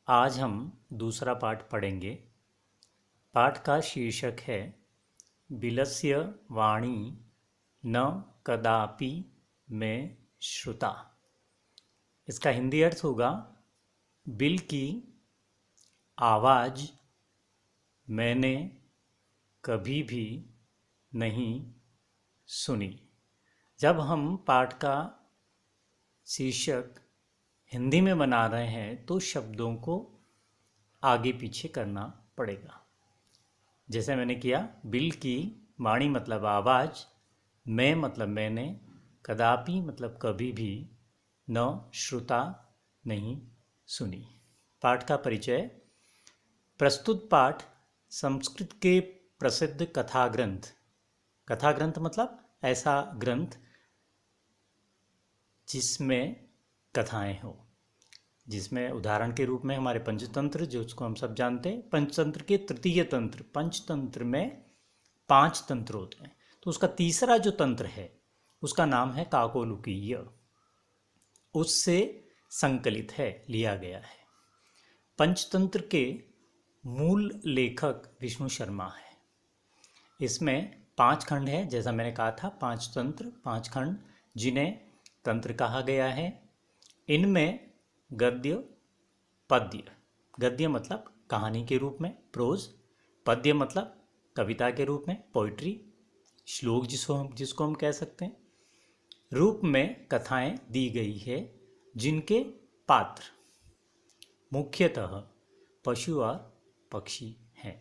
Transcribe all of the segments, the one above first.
आज हम दूसरा पाठ पढ़ेंगे। पाठ का शीर्षक है बिलस्य वाणी न कदापि में श्रुता। इसका हिंदी अर्थ होगा, बिल की आवाज़ मैंने कभी भी नहीं सुनी। जब हम पाठ का शीर्षक हिंदी में बना रहे हैं तो शब्दों को आगे पीछे करना पड़ेगा। जैसे मैंने किया, बिल की वाणी मतलब आवाज़, मैं मतलब मैंने, कदापि मतलब कभी भी, न श्रुता नहीं सुनी। पाठ का परिचय। प्रस्तुत पाठ संस्कृत के प्रसिद्ध कथा ग्रंथ मतलब ऐसा ग्रंथ जिसमें कथाएं हो, जिसमें उदाहरण के रूप में हमारे पंचतंत्र, जो उसको हम सब जानते हैं, पंचतंत्र के तृतीय तंत्र। पंचतंत्र में 5 तंत्र होते हैं, तो उसका तीसरा जो तंत्र है उसका नाम है काकोलुकीय। उससे संकलित है, लिया गया है। पंचतंत्र के मूल लेखक विष्णु शर्मा है। इसमें 5 खंड है, जैसा मैंने कहा था, 5 तंत्र, 5 खंड, जिन्हें तंत्र कहा गया है। इनमें गद्य, पद्य, गद्य मतलब कहानी के रूप में, प्रोज, पद्य मतलब कविता के रूप में, पोइट्री, श्लोक जिसको हम कह सकते हैं, रूप में कथाएं दी गई है, जिनके पात्र मुख्यतः पशु और पक्षी हैं।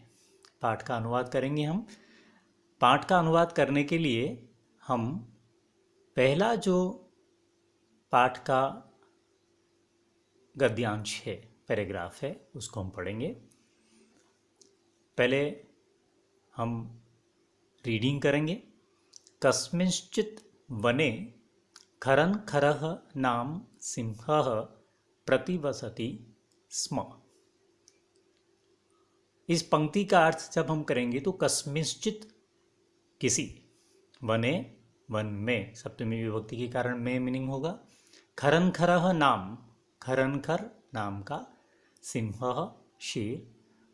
पाठ का अनुवाद करेंगे हम। पाठ का अनुवाद करने के लिए हम पहला जो पाठ का गद्यांश है, पैराग्राफ है, उसको हम पढ़ेंगे। पहले हम रीडिंग करेंगे। कस्मिंश्चित् वने खरंखरः नाम सिंहः प्रतिवसति स्म। इस पंक्ति का अर्थ जब हम करेंगे तो कस्मिंश्चित् किसी, वने वन में, सप्तमी विभक्ति के कारण में मीनिंग होगा। खरंखरः नाम, खरंखर नाम का, सिंहः शेर,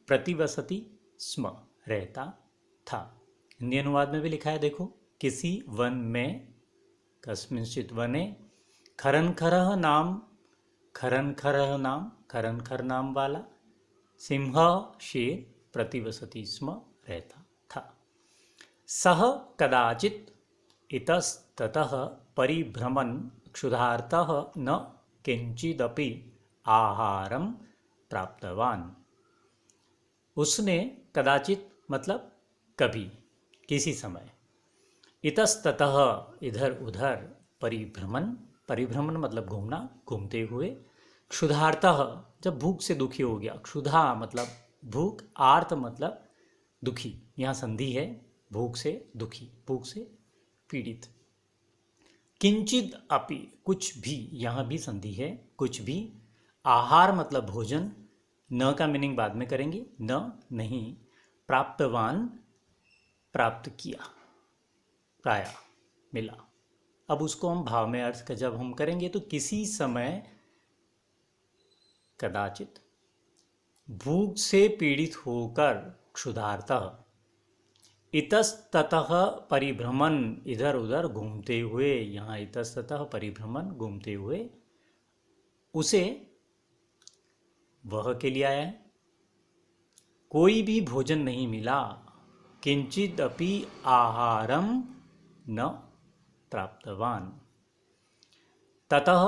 प्रतिवसति स्म रहता था। हिंदी अनुवाद में भी लिखा है, देखो, किसी वन में, कस्मिंश्चित् वने, खरंखरः नाम, खरंखरः नाम, खरंखर नाम वाला, सिंह शेर, प्रतिवसति स्म रहता था। सह कदाचित् इतस्ततः परिभ्रमन् क्षुधार्तः न किंचिदपि आहारं प्राप्तवान। उसने कदाचित मतलब कभी, किसी समय, इतस्ततः इधर उधर, परिभ्रमण, परिभ्रमण मतलब घूमना, घूमते हुए, क्षुधार्तः जब भूख से दुखी हो गया, क्षुधा मतलब भूख, आर्त मतलब दुखी, यहाँ संधि है, भूख से दुखी, भूख से पीड़ित। किंचित अपि कुछ भी, यहाँ भी संधि है, कुछ भी। आहार मतलब भोजन, न का मीनिंग बाद में करेंगे, न नहीं, प्राप्तवान प्राप्त किया, पाया, मिला। अब उसको हम भाव में अर्थ का जब हम करेंगे तो किसी समय कदाचित भूख से पीड़ित होकर, क्षुधार्तः, इतस्ततः परिभ्रमण इधर उधर घूमते हुए, यहाँ इतस्ततः परिभ्रमण घूमते हुए, उसे, वह के लिए आया है, कोई भी भोजन नहीं मिला, किंचिदपि आहारम न प्राप्तवान। ततः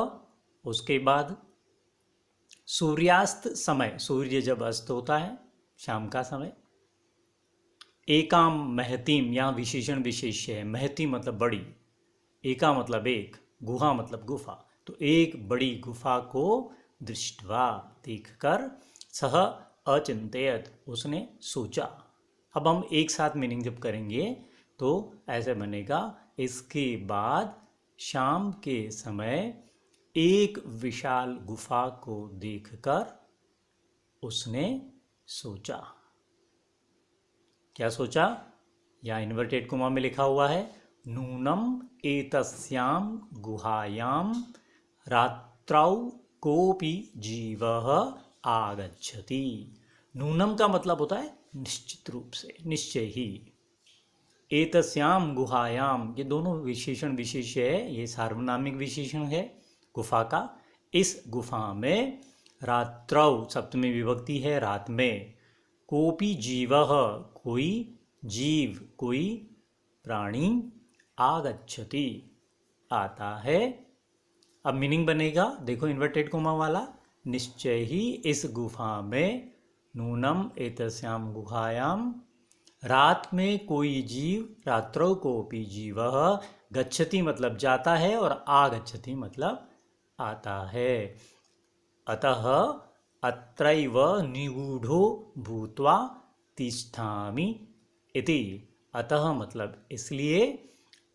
उसके बाद, सूर्यास्त समय, सूर्य जब अस्त होता है, शाम का समय, एकाम महतीम, यहाँ विशेषण विशेष्य है, महती मतलब बड़ी, एका मतलब एक, गुहा मतलब गुफा, तो एक बड़ी गुफा को दृष्ट्वा देखकर, सह अचिंतयत उसने सोचा। अब हम एक साथ मीनिंग जब करेंगे तो ऐसे बनेगा, इसके बाद शाम के समय एक विशाल गुफा को देखकर उसने सोचा। क्या सोचा? या इन्वर्टेड कोमा में लिखा हुआ है, नूनम एतस्याम गुहायाम रात्रौ कोपि जीवः आगच्छति। नूनम का मतलब होता है निश्चित रूप से, निश्चय ही। एतस्याम गुहायाम, ये दोनों विशेषण विशेष्य है, ये सार्वनामिक विशेषण है गुफा का। इस गुफा में रात्रौ, सप्तमी विभक्ति है, रात में। कोपि जीवः, कोई जीव, कोई प्राणी, आगच्छति, आता है। अब मीनिंग बनेगा, देखो इन्वर्टेड कोमा वाला, निश्चय ही इस गुफा में, नूनम एतस्याम गुहायाम, रात में कोई जीव, रात्रौ कोपि जीवः, गच्छति मतलब जाता है और आगच्छति मतलब आता है। अतः अत्रैव निगूढ़ो भूत्वा तिष्ठामि इति। अतः मतलब इसलिए,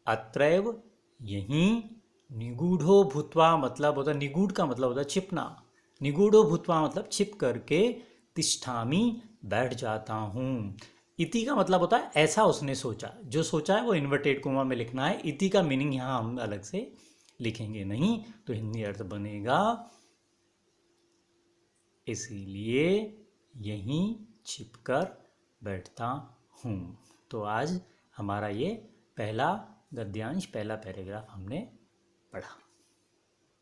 अत्रैव यहीं, निगूढ़ो भूत्वा मतलब होता है, निगूढ़ का मतलब होता है छिपना, निगूढ़ो भूत्वा मतलब छिप करके, तिष्ठामि बैठ जाता हूँ। इति का मतलब होता है ऐसा उसने सोचा, जो सोचा है वो इन्वर्टेड कोमा में लिखना है। इति का मीनिंग यहाँ हम अलग से लिखेंगे नहीं, तो हिंदी अर्थ बनेगा इसीलिए यहीं छिपकर बैठता हूँ। तो आज हमारा ये पहला गद्यांश, पहला पैराग्राफ हमने पढ़ा।